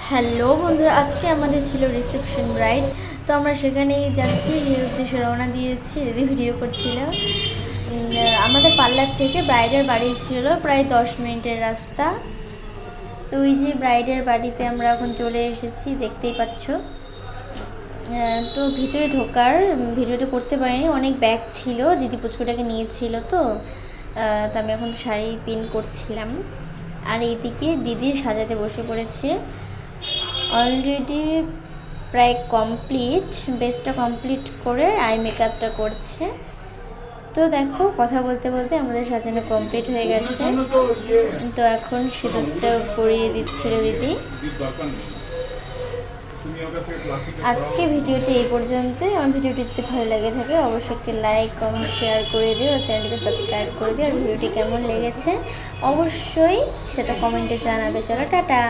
Hello বন্ধুরা, আজকে আমাদের ছিল রিসেপশন ব্রাইড। তো আমরা সেখানেই যাচ্ছি, সেই উদ্দেশ্যে রওনা দিয়েছি। দিদি ভিডিও করছিল। আমাদের পার্লার থেকে ব্রাইডের বাড়ি ছিল প্রায় 10 মিনিটের রাস্তা। তো ওই যে ব্রাইডের বাড়িতে আমরা এখন চলে এসেছি, দেখতেই পাচ্ছ। তো ভিতরে ঢোকার ভিডিওটা করতে পারিনি, অনেক ব্যাগ ছিল, দিদি পুচকুটাকে নিয়েছিল। তো আমি এখন শাড়ি পিন করছিলাম। আর এইদিকে দিদি সাজাতে বসে পড়েছে। অলরেডি প্রায় কমপ্লিট, বেসটা কমপ্লিট করে আই মেকআপটা করছে। তো দেখো, কথা বলতে বলতে আমাদের সাজানো কমপ্লিট হয়ে গেছে। তো এখন সিঁদুরটা পরিয়ে দিচ্ছিল দিদি। আজকে ভিডিওটি এই পর্যন্তই। আমার ভিডিওটি যদি ভালো লেগে থাকে অবশ্যই একটি লাইক, কমেন্ট, শেয়ার করে দিও। চ্যানেলটিকে সাবস্ক্রাইব করে দিও। আর ভিডিওটি কেমন লেগেছে অবশ্যই সেটা কমেন্টে জানাবে। চলো, টাটা।